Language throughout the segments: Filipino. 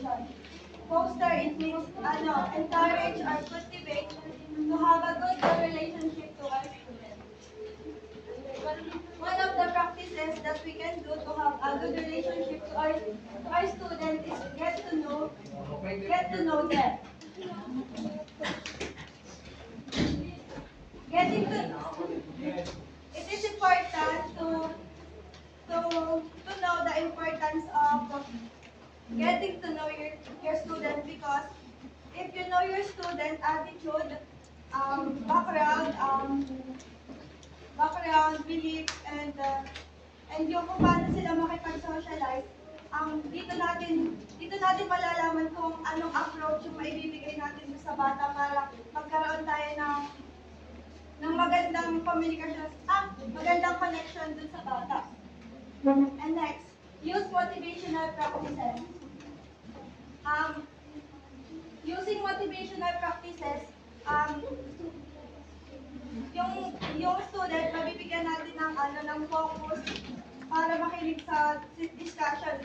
motivation. Foster, it means encourage or cultivate to have a good relationship to our students. One of the practices that we can do to have a good relationship to our students is get to know them. Getting to it is important to know the importance of getting to know your student, because if you know your student attitude, background, beliefs, and yung kung paano sila makipag-socialize, dito natin malalaman kung anong approach yung maibibigay natin sa bata para magkaroon tayo ng magandang communication, magandang connection dun sa bata. And next, use motivational practices. Using motivational practices, yung student, mabibigyan natin ng focus para makinig sa discussion.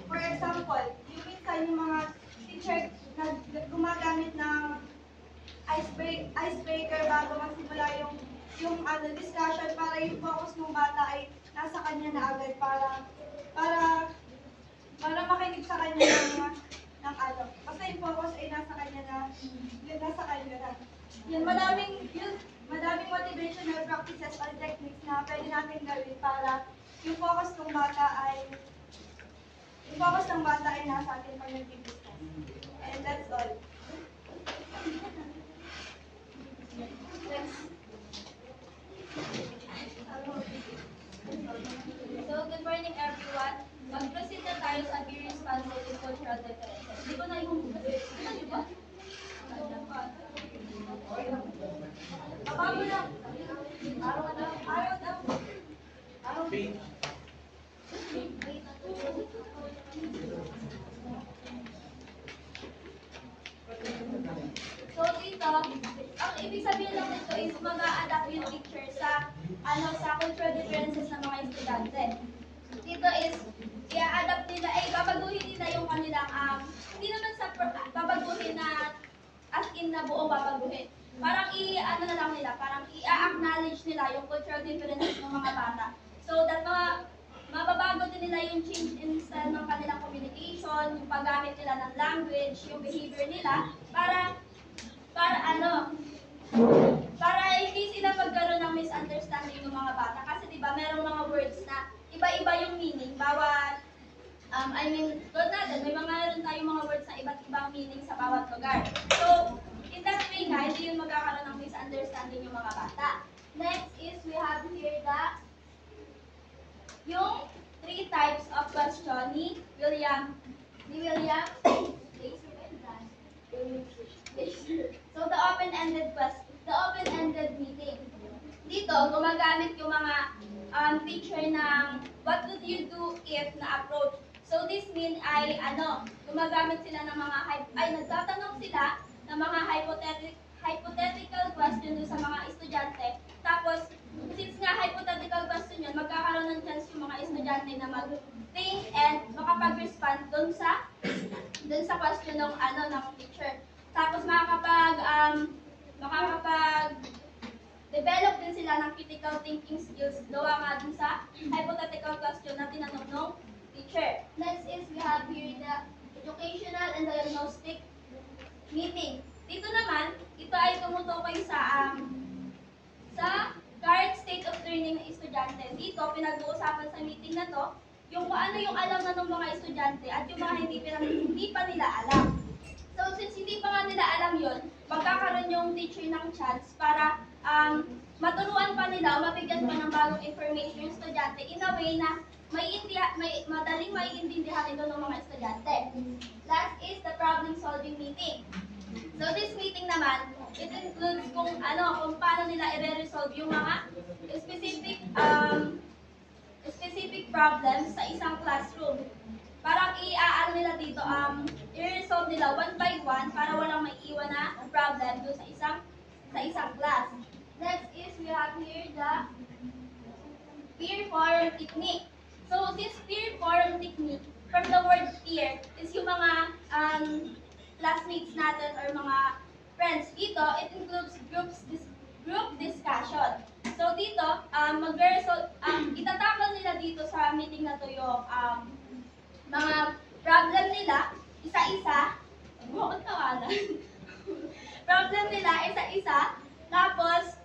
For example, yung minsan yung mga teacher na gumagamit ng icebreaker bago magsimula yung discussion para yung focus ng bata ay nasa kanya na agad para makinig sa kanya ng basta yung focus ay nasa kanya na. Yan, madaming motivational practices or techniques na pwede natin gawin para yung focus ng bata ay nasa atin pag nag-discuss. And that's all. So, good morning everyone. Mag-proceed na tayo sa Be Responsible in Cultural Differences. Hindi ko na yung... Ano nyo ba? Bago lang. Araw daw. So, dito, ang ibig sabihin lang nito is mag-a-adapt yung teacher sa cultural differences ng mga estudyante. Dito is, i-adapt nila, babaguhin nila yung kanilang, hindi naman sa babaguhin na as in na buong babaguhin. Parang parang i-acknowledge nila yung cultural differences ng mga bata. So that mababago din nila yung change in style ng kanilang communication, yung paggamit nila ng language, yung behavior nila, para hindi sila magkaroon ng misunderstanding ng mga bata. Kasi diba, merong mga words na iba-iba yung meaning. Bawat, doon natin, may meron tayong mga words na iba't ibang meaning sa bawat lugar. So, in that way nga, hindi yung magkakaroon ng misunderstanding yung mga bata. Next is, we have here yung 3 types of question ni William. So, the open-ended question, the open-ended meeting. Dito, gumagamit yung mga teacher ng what would you do if na approach. So, this mean ay gumagamit sila ng nagtatanong sila ng mga hypothetical question sa mga estudyante. Tapos, since nga hypothetical question yun, magkakaroon ng chance yung mga estudyante na mag-think and makapag-respond dun sa question ng teacher. Tapos makakapag-develop din sila ng critical thinking skills gawa nga dun sa hypothetical question na tinanong ng teacher. Next is we have here the educational and diagnostic meeting. Dito naman, ito ay tumutukoy sa current state of learning ng estudyante. Dito, pinag-uusapan sa meeting na to, yung kung ano yung alam na ng mga estudyante at yung mga hindi pa nila alam. So, since hindi pa nga nila alam yun, magkakaroon yung teacher ng chance para maturuan pa nila o mabigyan pa ng bagong information yung estudyante in a way na madaling maiintindihan ito ng mga estudyante. Last is the problem-solving meeting. So, this meeting naman, it includes kung paano nila i-resolve yung mga specific problems sa isang classroom. Parang nila dito, i-resolve nila one by one para walang maiiwan na problem doon sa isang class. Next is we have here the peer forum technique. So this peer forum technique, from the word peer, is yung mga classmates natin or mga friends. Dito, it includes group discussion. So dito, itatakal nila dito sa meeting na to yung mga problem nila, isa-isa. Bakit tawanan? Problem nila, isa-isa. Tapos,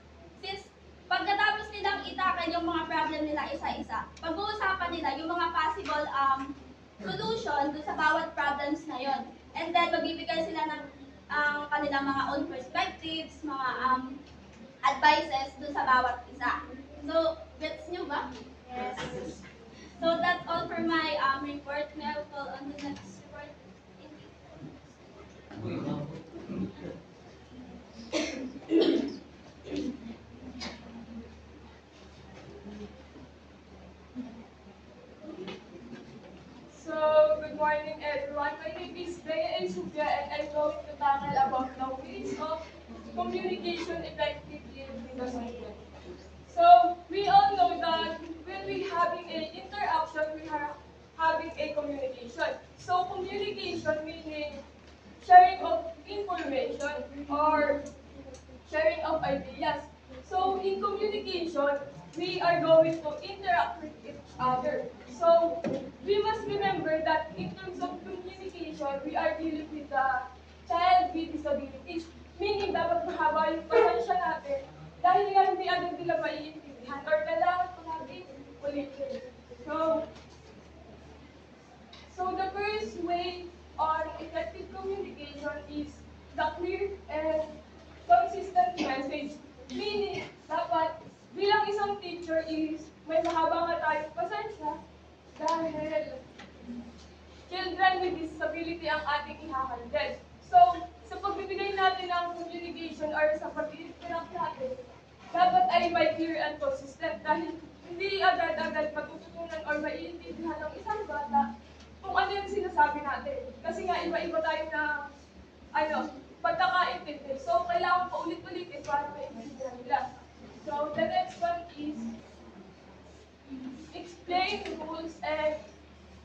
pagkatapos nilang itakal yung mga problem nila isa-isa, pag-uusapan nila yung mga possible solution dun sa bawat problems na yon. And then, magbibigay sila ng kanilang mga own perspectives, mga advices dun sa bawat isa. So, gets nyo ba? Yes. So, that's all for my report. May I call on the next report? So, good morning everyone. My name is Bea Sufia and I'm going to tackle about the ways of communication effectively in the school. So, we all know that when we having an interaction, we are having a communication. So, communication meaning sharing of information or sharing of ideas. So, in communication, we are going to interact with each other. So, we must remember that in terms of communication, we are dealing with the child with disabilities. Meaning, dapat mahaba yung pasensya natin dahil nga hindi agad nila maiintindihan or kailangan po natin ulitin. So the first way on effective communication is the clear and consistent message. Meaning, dapat bilang isang teacher is may mahaba nga tayong pasensya dahil children with disability ang ating ihahandle. So, sa pagbibigay natin ng communication or sa pag-interact natin, dapat ay may clear and consistent dahil hindi agad-agad matututunan or maiintindihan ng isang bata kung ano yung sinasabi natin. Kasi nga, iba-iba tayo na pagkakaintindi. So, kailangan pa ulit-ulitin para maintindihan nila. So, the next one is explain rules and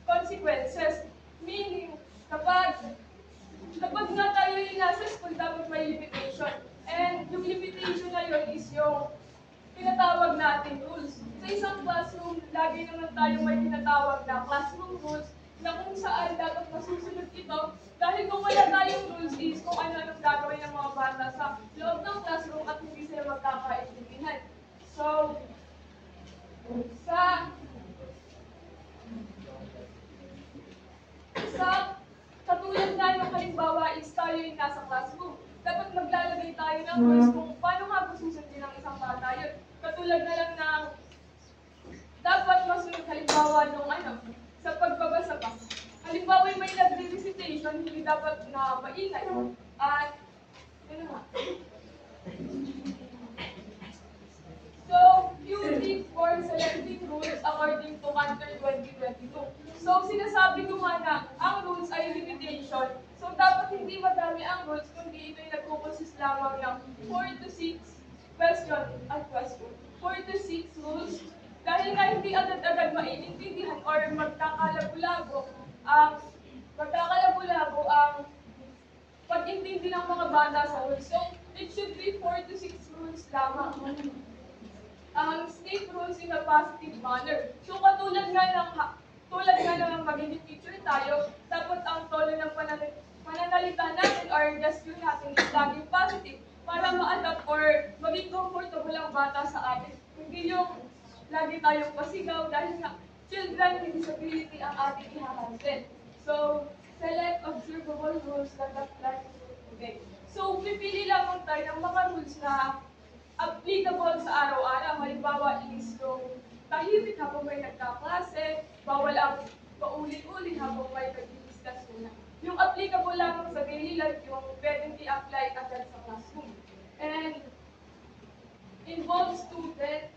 consequences. Meaning, kapag nga tayo yung nasa school, dapat may limitation. And yung limitation na yun is yung tinatawag natin rules. Sa isang classroom, lagi naman tayo may tinatawag na classroom rules na kung saan dapat masusunod ito. Dahil kung wala tayong rules is kung ano-anong gagawin ng mga bata sa loob ng classroom at hindi sila magkakaintindihan. So, sa katulad na yung halimbawa is tayo yung nasa classroom. Dapat maglalagay tayo ng rules kung paano nga ba susundin ng isang bata yun. Katulad na lang ng dapat masunod halimbawa nung sa pagbabasa pa. Halimbawa may nagre-recitation, hindi dapat na maingay. At, So, UD for selecting rules according to Cantor 2022. So, sinasabi ko nga na ang rules ay limitation. So, dapat hindi madami ang rules, kundi ito'y nagkukonsist lamang ng 4 to 6 question. 4 to 6 rules. Dahil nga hindi agad-agad maiintindihan or magkakalabo-labo ang pag-intindi ng mga bata sa rules. So, it should be 4 to 6 rules lamang. State rules in a positive manner. So, tulad nga ng magiging teacher tayo, dapat ang tono ng pananalita natin or gesture natin is laging positive para ma-adapt or maging comfortable ang bata sa atin. Hindi yung lagi tayong pasigaw dahil nga children with disability ang ating ihahandle. So, select observable rules that apply today. So, pipili lamang tayo ng mga rules na applicable sa araw-araw. Halimbawa is yung tahimik habang may nagkaklase, bawal ang paulit-ulit habang may nag-discuss muna. Yung applicable lamang sa daily life, yung pwedeng i-apply agad sa classroom. And involve student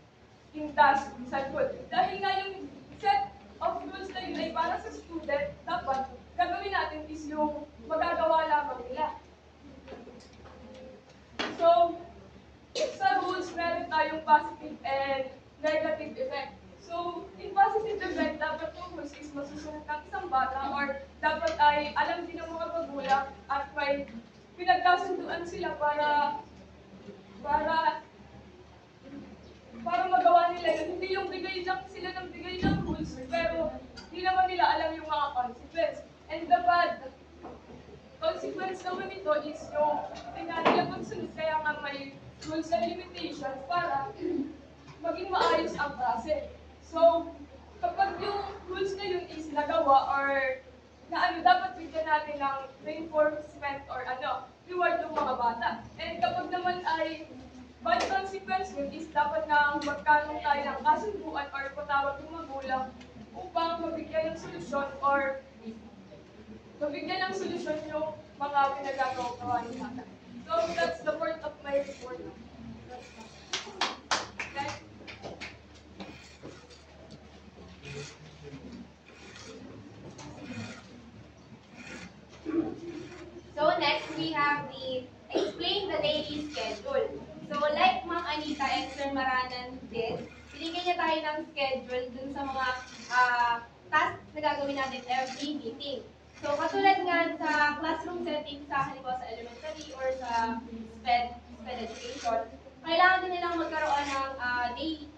in task sa school. Dahil nga yung set of rules na yun ay para sa student, dapat gagawin natin is yung magagawa lamang nila. So, sa rules, meron tayong positive and negative effect. So, in positive effect, dapat yung rules is masusunod ng isang bata or dapat ay alam din ng mga magulang magulang at may pinagkasunduan sila para magawa nila yun. Hindi yung bigay lang sila ng bigay ng rules, pero hindi naman nila alam yung mga consequence. And the bad consequence naman nito is yung hindi nga nila pagsunod, kaya nga may rules and limitations para maging maayos ang klase. So, kapag yung rules na yun is nagawa or dapat bigyan natin ng reinforcement or reward ng mga bata. And kapag naman ay bad consequence yun is dapat na magkaroon tayo ng kasunduan or patawag ng magulang upang mabigyan ng solusyon or mabigyan ng solusyon yung mga pinagagawa ng bata. So, that's the point of my report. Okay? So next, we have the explain the daily schedule. So like Ma'am Anita and Sir Maranan did, binigyan niya tayo ng schedule dun sa mga tasks na gagawin natin every meeting. So katulad nga sa classroom setting sa halimbawa sa elementary or sa SPED education, kailangan din nilang magkaroon ng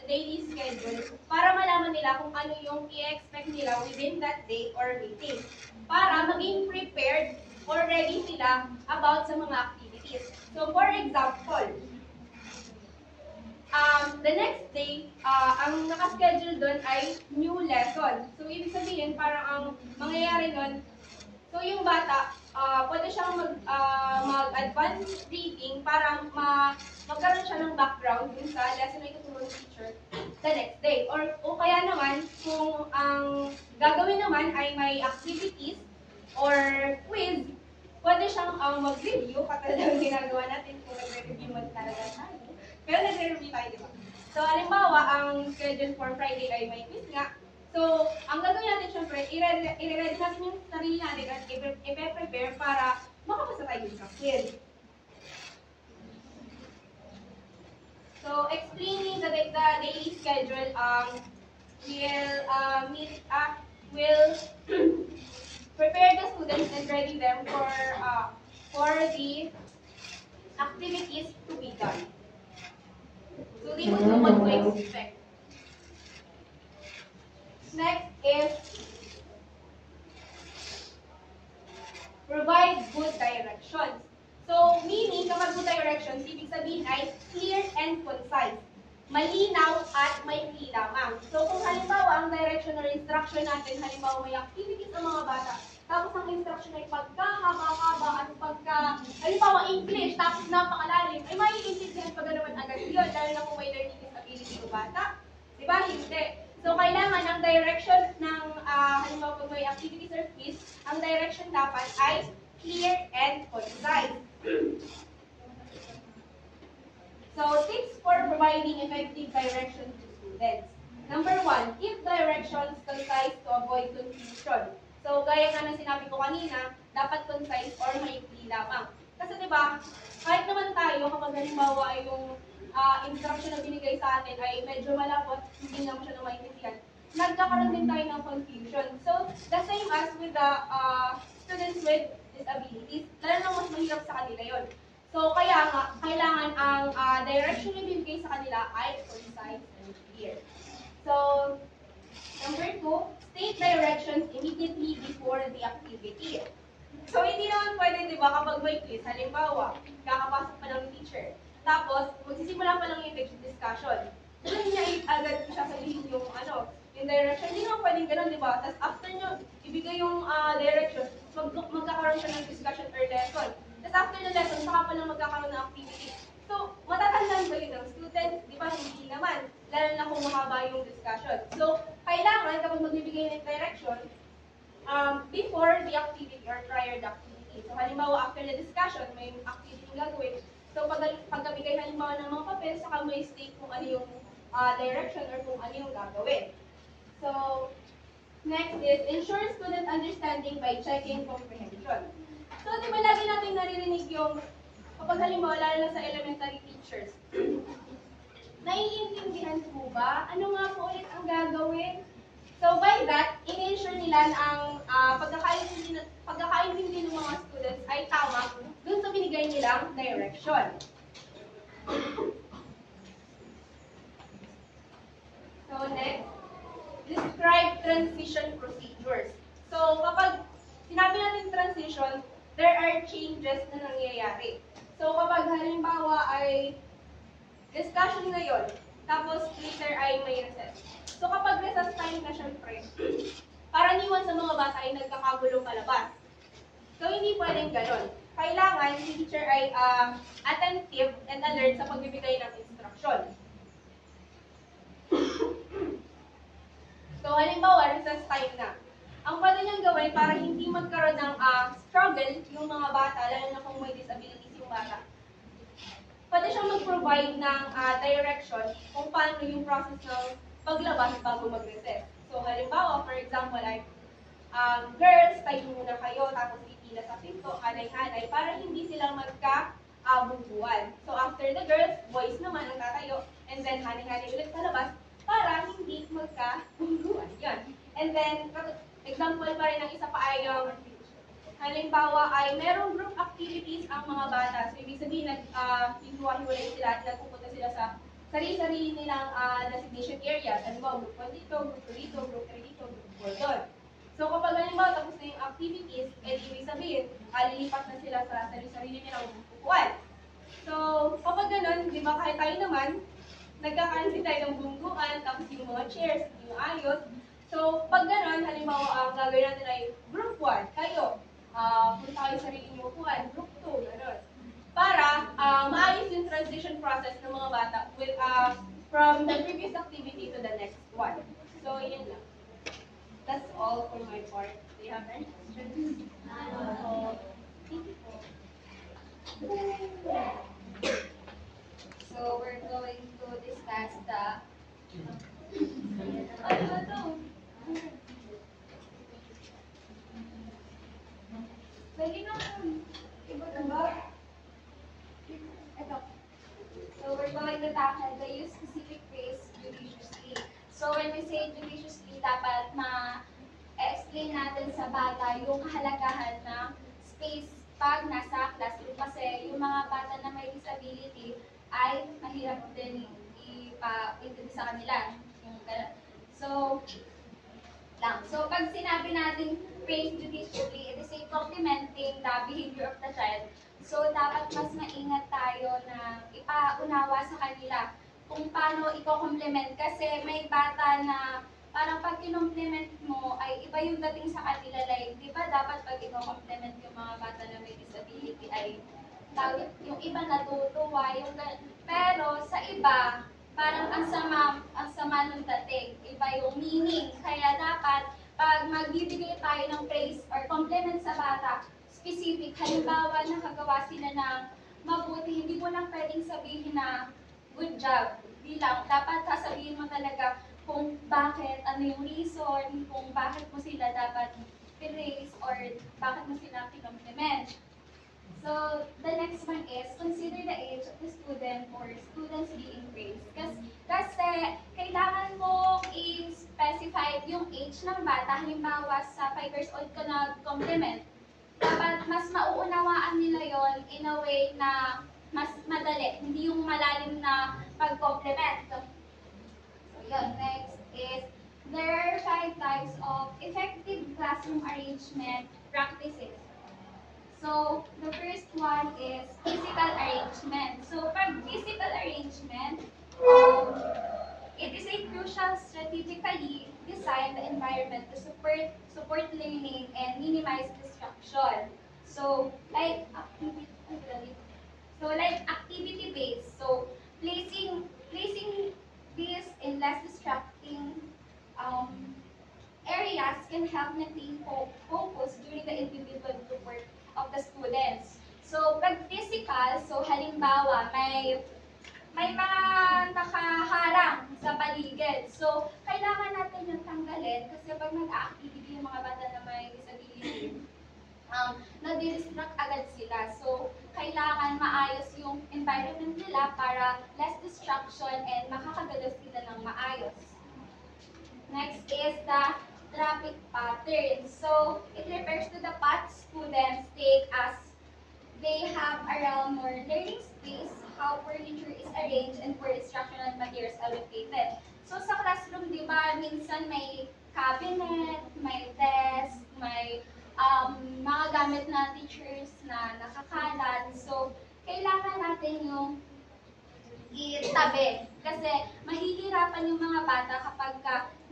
daily schedule para malaman nila kung ano yung i-expect nila within that day or meeting. Para maging prepared or ready sila about sa mga activities. So for example, the next day, ang nakaschedule doon ay new lesson. So ibig sabihin, parang ang mangyayari nun, so yung bata, pwede siyang mag-advance reading para magkaroon siya ng background dun sa lesson na ituturo ng teacher the next day. O kaya naman, kung ang gagawin naman ay may activities or quiz, pwede siyang mag-review, katulad ng ginagawa natin kung nagre-review mo talaga tayo. Pero nagre-review tayo, di ba? So, halimbawa, ang schedule for Friday ay may quiz nga. So, ang gagawin natin, syempre, i-ready natin yung sarili natin at i-prepare para makapasa tayo sa quiz. So, explaining the daily schedule, will prepare the students and ready them for the activities to be done. So they would know what to expect. Next is provide good directions. So meaning kapag good directions, ibig sabihin ay clear and concise. Malinaw at may lamang. So kung halimbawa ang direction or instruction natin, halimbawa may activities ng mga bata, tapos ang instruction ay pagkahaba-haba at halimbawa English, tapos napakalalim, ay maiintindihan pa naman agad yun, dahil na kung may learning disability ng bata. Diba? Hindi. So kailangan ang direction ng, halimbawa kung may activities or quiz, ang direction dapat ay clear and concise. So, tips for providing effective direction to students. Number 1, keep directions concise to avoid confusion. So, gaya nga ng sinabi ko kanina, dapat concise or maikli lamang. Kasi diba, kahit naman tayo, kapag halimbawa ay yung instruction na binigay sa atin ay medyo malapot, hindi naman siya na maintindihan, nagkakaroon din tayo ng confusion. So, the same as with the students with disabilities, lalo na mas mahirap sa kanila yon. So, kaya nga, kailangan ang direction na bibigay sa kanila ay concise and clear. So, number 2, state directions immediately before the activity. So, hindi naman pwede, di ba, kapag may quiz, halimbawa, kakapasok pa ng teacher, tapos, magsisimula pa lang yung discussion. Doon niya agad siya sabihin yung, yung direction. Hindi naman pwedeng ganun, di ba? Tapos, after nyo ibigay yung direction, magkakaroon siya ng discussion or lesson. Tapos after the lesson, saka pa lang magkakaroon ng activity. So, matatandaan ba yun ng students? Di ba? Hindi naman. Lalo na kung mahaba yung discussion. So, kailangan kapag magbibigay ng direction, before the activity or prior the activity. So, halimbawa, after the discussion, may activity yung gagawin. So, pagkabigay halimbawa ng mga papel, saka may state kung ano yung direction or kung ano yung gagawin. So, next is, ensure student understanding by checking comprehension. So, di ba lagi natin naririnig yung, kapag halimbawa, lalo na sa elementary teachers, naiintindihan po ba? Ano nga po ulit ang gagawin? So, by that, in-ensure nila na ang pagkakaintindi ng mga students walang direction. So next, describe transition procedures. So kapag sinabi natin transition, there are changes na nangyayari. So kapag halimbawa ay discussion ngayon, tapos later ay may recess. So kapag recess time na syempre, karaniwan sa mga bata ay nagkakagulong palabas. So hindi pwedeng ganon. Kailangan si teacher ay attentive and alert sa pagbibigay ng instruction. So halimbawa, recess time na. Ang pwede niyang gawin para hindi magkaroon ng struggle yung mga bata, lalo na kung may disabilities yung bata. Pwede siyang mag-provide ng direction kung paano yung process ng paglabas bago mag-recess. So halimbawa, for example, ay girls, tayo muna kayo, tapos pipila sa pinto, hanay-hanay, para hindi sila magka-bungguan. So after the girls, boys naman ang tatayo, and then hanay-hanay ulit sa labas, para hindi magka-bungguan. Yun. And then, example pa rin ng isa pa ay yung halimbawa ay merong group activities ang mga bata. So, ibig sabihin, hiwa-hiwalay sila at nagpupunta sila sa sarili-sarili nilang designation areas. Halimbawa, group 1 dito, group 2 dito, group 3 dito, group 4 doon. So, kapag halimbawa tapos na yung activities, ibig sabihin, lilipat na sila sa sarili-sarili nilang upuan. So, kapag ganun, di ba, kahit tayo naman, nagkakaroon tayo ng bungguan, tapos yung mga chairs, yung ayos. So, pag gano'n, halimbawa, ang gagawin natin ay group 1, kayo, punta kayo sa sarili niyo upuan, group 2, gano'n. Para maayos yung transition process ng mga bata with, from the previous activity to the next one. So, yun lang. That's all for my part. Do you have any questions? So we're going to discuss the So we're going to tackle the use specific phrase judiciously. So when we say judiciously, dapat ma-explain natin sa bata yung kahalagahan ng space pag nasa classroom kasi yung mga bata na may disability ay mahirap din ipa-intindi sa kanila. So, pag sinabi natin praise judiciously, it is a complimenting the behavior of the child. So, dapat mas maingat tayo na ipaunawa sa kanila kung paano i-compliment. Kasi may bata na parang pag kinompliment mo ay iba yung dating sa kanila. Like, di ba dapat pag i-compliment yung mga bata na may disability ay yung iba natutuwa, pero sa iba, parang ang sama ng dating, iba yung meaning. Kaya dapat, pag magbibigay tayo ng praise or compliment sa bata, specific, halimbawa nakagawa sila ng mabuti, hindi mo lang pwedeng sabihin na good job. Bilang, dapat sasabihin mo talaga kung bakit, ano yung reason, kung bakit mo sila dapat praise or bakit mo sila compliment. So, the next one is, consider the age of the student or students being praised. Kasi kailangan mong i-specify yung age ng bata. Halimbawa, sa 5 years old ka na-compliment. Dapat mas mauunawaan nila yon in a way na mas madali. Hindi yung malalim na pag-compliment. So, yun. Next is, there are 5 types of effective classroom arrangement practices. So, the first one is physical arrangement. So, pag physical arrangement, it is a crucial strategically designed environment to support learning and minimize distraction. So, like activity-based. So, placing these in less distracting areas can help maintain focus during the individual group work of the students. So, pag physical, so halimbawa, may mga nakaharang sa paligid. So, kailangan natin yung tanggalin kasi pag nag-activity yung mga bata na may disability, nadi-distract agad sila. So, kailangan maayos yung environment nila para less distraction and makakagalaw sila ng maayos. Next is the traffic pattern. So, it refers to the path students take as they have around more learning space, how furniture is arranged, and where instructional materials are located. So sa classroom, di ba, minsan may cabinet, may desk, may mga gamit na teachers na nakakalat. So, kailangan natin yung itabi. Kasi mahihirapan yung mga bata kapag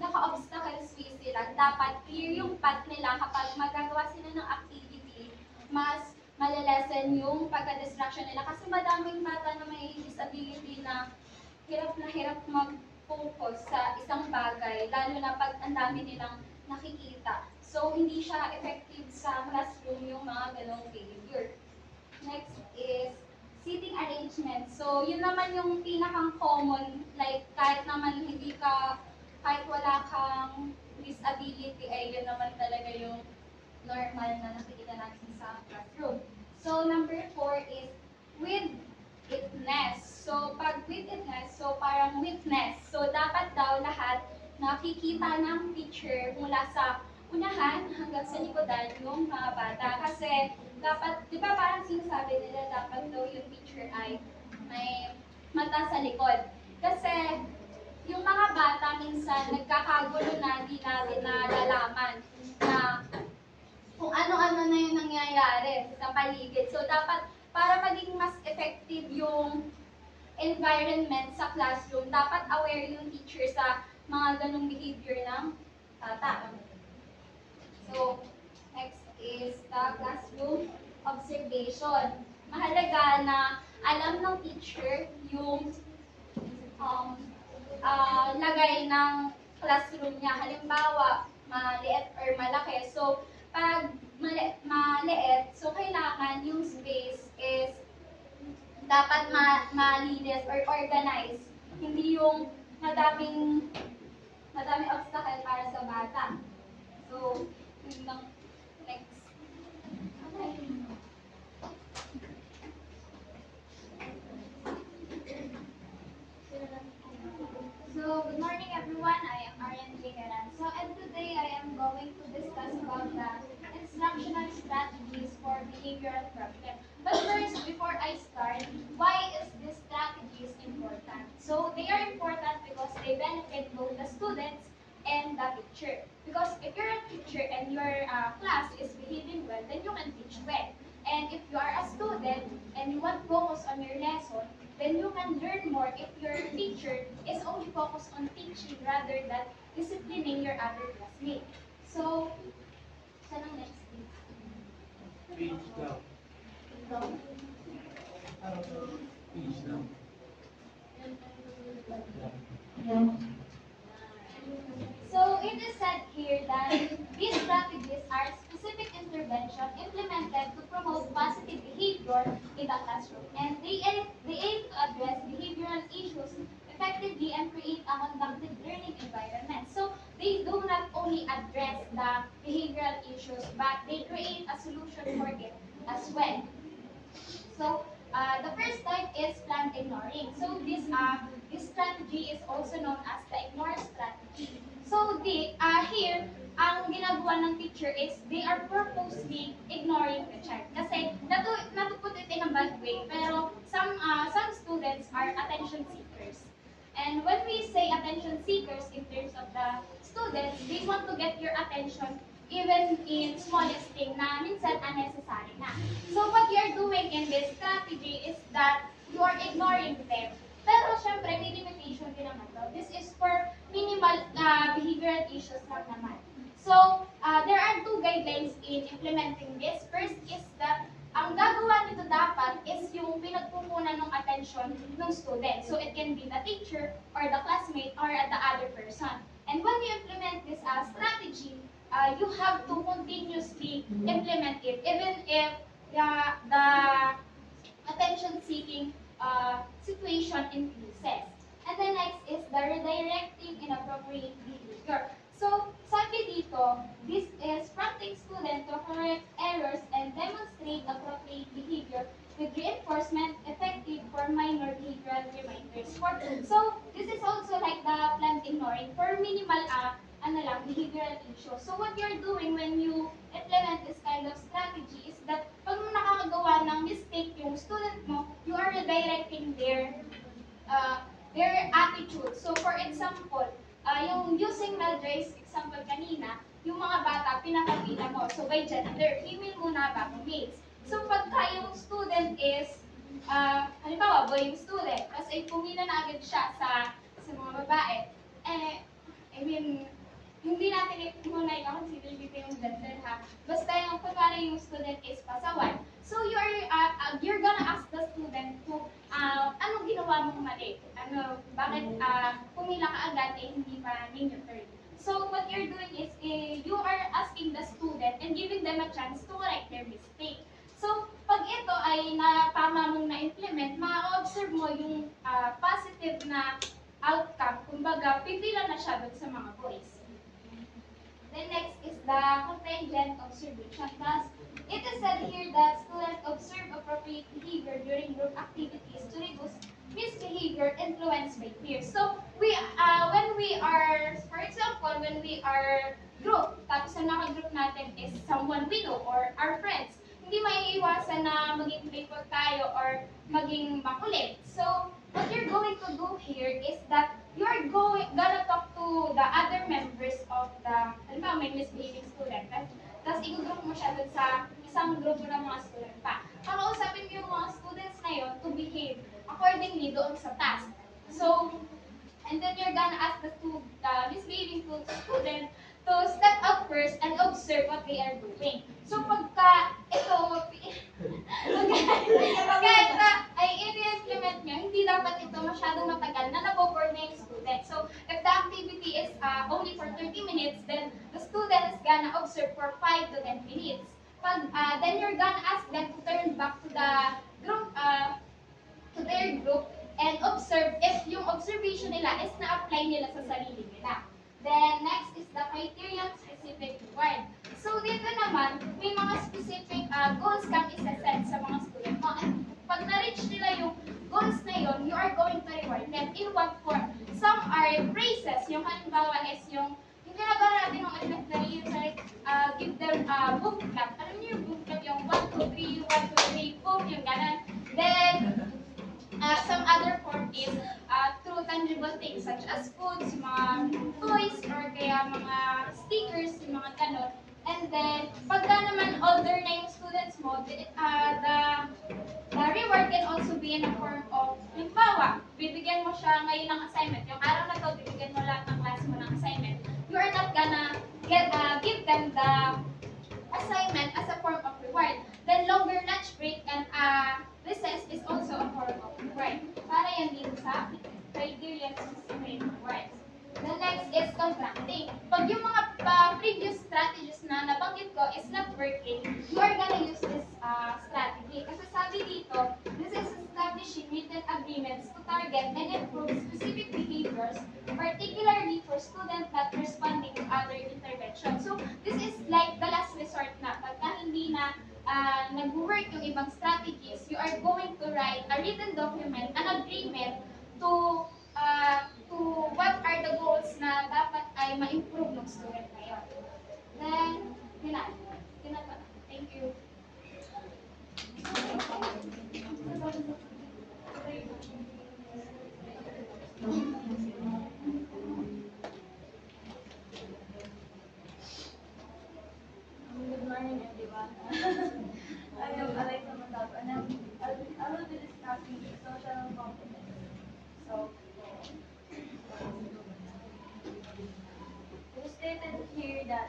naka-obstacle free sila. Dapat clear yung path nila kapag magagawa sila ng activity, mas malalesen yung pagka-distraction nila. Kasi madaming bata na may disability na hirap mag-focus sa isang bagay, lalo na pag ang dami nilang nakikita. So, hindi siya effective sa classroom yung mga ganong behavior. Next is seating arrangement. So, yun naman yung pinakang common, like kahit naman kahit wala kang disability, ay yun naman talaga yung normal na nakikita natin sa classroom. So, number 4 is with-itness. So, pag with-itness, so parang witness. So, dapat daw lahat nakikita ng teacher mula sa unahan hanggang sa likodan yung mga bata. Kasi, dapat, di ba parang sinasabi nila, dapat daw yung teacher ay may mata sa likod. Kasi, yung mga bata minsan nagkakagulo na di natin nalalaman na kung ano-ano na yung nangyayari sa paligid. So, dapat, para maging mas effective yung environment sa classroom, dapat aware yung teacher sa mga ganong behavior ng bata. So, next is the classroom observation. Mahalaga na alam ng teacher yung lagay ng classroom niya. Halimbawa, maliit or malaki. So, pag maliit, so kailangan yung space is dapat malinis or organized. Hindi yung madaming obstacle para sa bata. So, yun lang. Next. Okay. So, good morning everyone. I am Arian Jingaran. So, and today I am going to discuss about the instructional strategies for behavioral problem. But first, before I start, why is this strategies important? So, they are important because they benefit both the students and the teacher. Because if you're a teacher and your class is behaving well, then you can teach well. And if you are a student and you want to focus on your lesson, then you can learn more if your teacher is only focused on teaching rather than disciplining your other classmates. So, saan ang next please? Page down. Page down. So, it is said here that these strategies are specific intervention implemented to promote positive behavior in the classroom. And they aim to address behavioral issues effectively and create a conducive learning environment. So, they do not only address the behavioral issues, but they create a solution for it as well. So, the first type is planned ignoring. So, this strategy is also known as the ignore strategy. So, here, ang ginagawa ng teacher is they are purposely ignoring the child. Kasi, not to put it in a bad way, pero some students are attention seekers. And when we say attention seekers in terms of the students, they want to get your attention even in smallest thing na minsan unnecessary na. So, what you're doing in this strategy is that you are ignoring them. Pero, syempre, may limitation din naman to. This is for minimal behavioral issues lang naman. So, there are two guidelines in implementing this. First is that ang gagawa nito dapat is yung pinagpupunan ng attention ng student. So, it can be the teacher or the classmate or the other person. And when you implement this strategy, you have to continuously implement it even if the attention-seeking situation increases. And the next is the redirecting inappropriate behavior. So, sabi dito, this is prompting student to correct errors and demonstrate appropriate behavior with reinforcement effective for minor behavioral reminders. So, this is also like the planned ignoring for minimal behavioral issues. So, what you're doing when you implement this kind of strategy is that pag nakakagawa ng mistake yung student directing their attitude. So for example, yung using Meldrey's example kanina, yung mga bata, pinapakita mo. So by gender, female muna bago males. So pagka yung student is, halimbawa, boy yung student, tapos ay pumila na agad siya sa mga babae, I mean, hindi natin muna i-consider dito yung gender ha. Basta yung kunwari yung student is pasawan. So you're gonna ask the student to anong ginawa mong mali? Bakit pumila ka agad hindi pa ninyo turn? So what you're doing is you are asking the student and giving them a chance to correct their mistake. So pag ito ay tama mong na-implement, ma-observe mo yung positive na outcome. Kumbaga, pipila na siya dun sa mga boys. Then next is the contingent observation. Thus, it is said here that students observe appropriate behavior during group activities to reduce misbehavior influenced by peers. So, when we are, for example, when we are group, tapos ang naka-group natin is someone we know or our friends, hindi maiiwasan na maging playful tayo or maging makulit. So, what you're going to do here is that you're gonna talk to the other members of the, halimbawa may misbehaving student, tapos i-group mo siya dun sa isang grupo ng mga student pa. Kakausapin mo yung mga students na yun to behave accordingly doon sa task. So, and then you're gonna ask the misbehaving student to step up first and observe what they are doing. So, pagka ito, pagka ito ay i-implement nyo, hindi dapat ito masyadong matagal na nag-board na yung student. So, if the activity is only for 30 minutes, then the student is gonna observe for 5 to 10 minutes. Then you're gonna ask them to turn back to the group, to their group, and observe if yung observation nila is na-apply nila sa sarili nila. Then, next is the criterion specific reward. So, dito naman, may mga specific goals kang isa-set sa mga student mo. And pag na-reach nila yung goals na yun, you are going to reward them in what form? Some are praises. Yung halimbawa is yung ginagawa natin ng elementary, it's like, give them boom clap. Alam niyo yung boom clap, yung 1, 2, 3, 1, 2, 3, boom, yung ganon. Then, some other form is through tangible things such as foods, mga toys, or kaya mga stickers, yung mga ganon. And then, pagka naman older na yung students mo, the reward can also be in a form of, halimbawa, bibigyan mo siya ngayon ng assignment. Yung araw na to, bibigyan mo lahat ng klase mo ng assignment. You are not gonna give them the assignment as a form of reward. Then, longer lunch break and recess is also a form of reward. Para yan dito sa criterion specific rewards. The next is contracting. Pag yung mga previous strategies na nabanggit ko is not working, you are gonna use this strategy. Kasi sabi dito, this is establishing written agreements to target and improve specific behaviors, particularly for students not responding to other interventions. So, this is like the last resort na. Pagka hindi na nag-work yung ibang strategies, you are going to write a written document, an agreement to what are the goals na dapat ay ma-improve ng student na yun. Then, yun na. Thank you. Good morning, everyone. I am Alexa Matab, and I will be discussing social competence. So, it is stated here that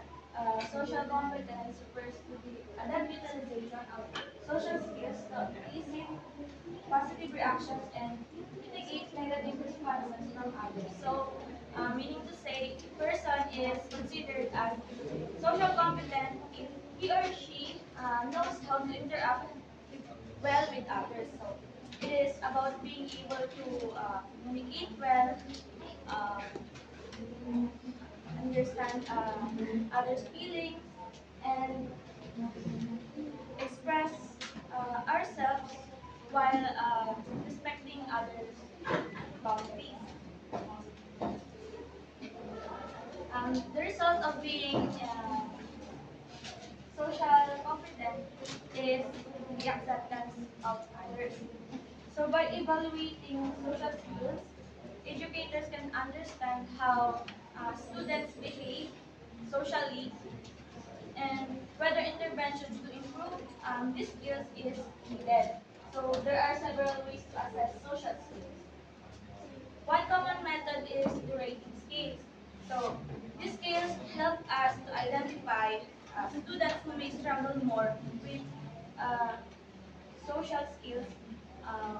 social competence refers to the adept utilization of social skills to elicit positive reactions and mitigate negative responses from others. So, meaning to say, a person is considered as social competent if he or she knows how to interact well with others. So, it is about being able to communicate well, understand others' feelings, and express ourselves while respecting others' boundaries. The result of being social competent is the acceptance of others. So by evaluating social skills, educators can understand how students behave socially and whether interventions to improve these skills is needed. So there are several ways to assess social skills. One common method is the rating scales. So these scales help us to identify students who may struggle more with uh, social skills uh,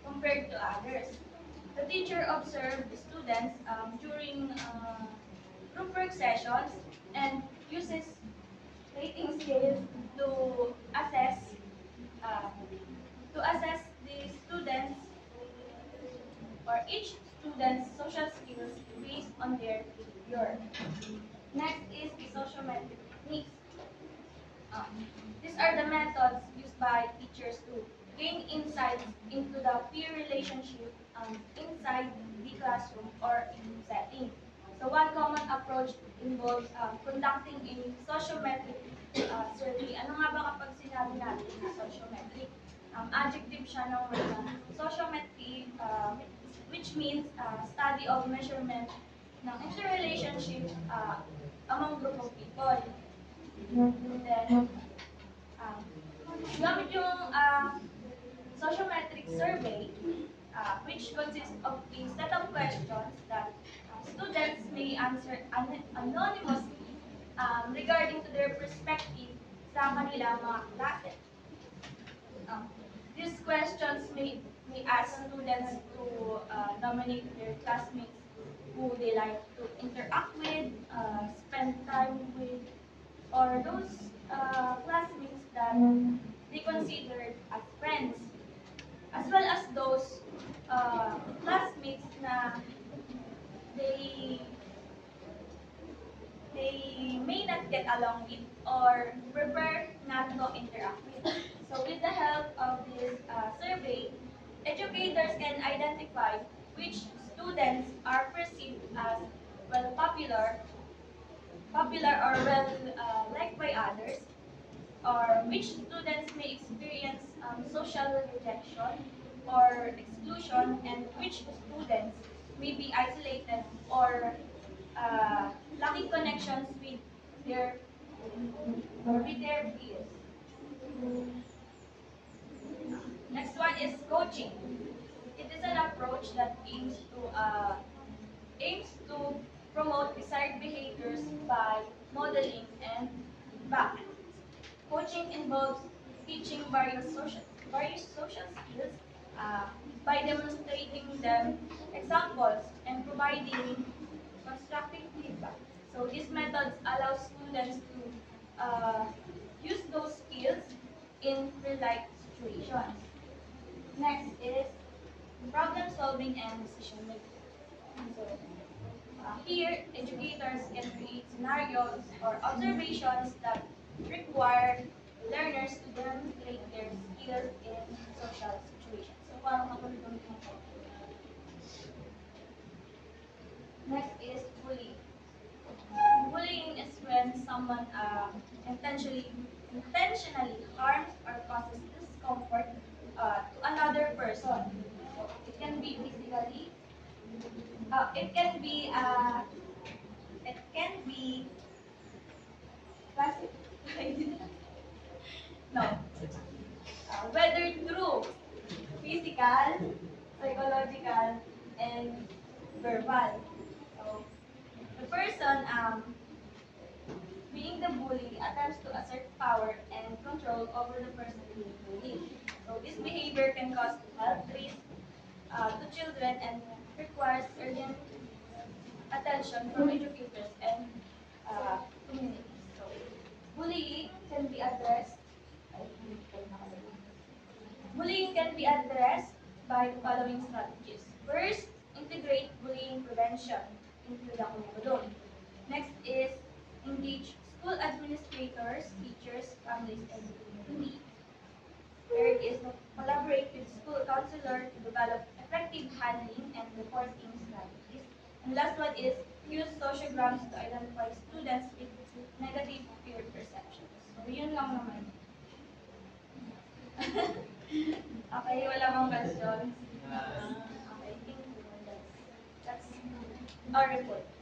compared to others. The teacher observed the students during group work sessions and uses rating scales to assess uh, the students or each student's social skills based on their behavior. Next is the sociometric techniques. These are the methods used by teachers to gain insights into the peer relationship inside the classroom or in setting. So one common approach involves conducting a sociometric survey. Ano nga ba kapag sinabi natin na sociometric? Adjective siya ng word na sociometry, which means study of measurement ng interrelationship among group of people. Then, gamit yung sociometric survey, which consists of a set of questions that students may answer anonymously regarding to their perspective sa kanilang mga klase. These questions may ask students to nominate their classmates who they like to interact with, spend time with, or those classmates that they considered as friends, as well as those classmates na they may not get along with or prefer not to interact with. So with the help of this survey, educators can identify which students are perceived as well popular or well liked by others, or which students may experience social rejection or exclusion, and which students may be isolated or lacking connections with their peers. Next one is coaching. It is an approach that aims to promote desired behaviors by modeling and back. Coaching involves teaching various social skills by demonstrating them examples and providing constructive feedback. So these methods allow students to use those skills in real-life situations. Next is problem solving and decision making. So here, educators can create scenarios or observations that require learners to demonstrate their skills in social situations. So parang katulad ng ginagawa. Next is bullying. Bullying is when someone intentionally harms or causes discomfort to another person. So it can be physically, it can be classified. No. Whether through physical, psychological, and verbal. So the person being the bully attempts to assert power and control over the person being bullied. So this behavior can cause health risk to children and requires urgent attention from educators and communities. So bullying can be addressed. Bullying can be addressed by the following strategies. First, integrate bullying prevention into the curriculum. Next is engage school administrators, teachers, families, and community. Third is collaborate with school counselor to develop effective handling and reporting strategies. And last one is use sociograms to identify students with negative peer perceptions. So yun lang naman. Okay, wala bang mga questions? Okay, thank you. That's our report.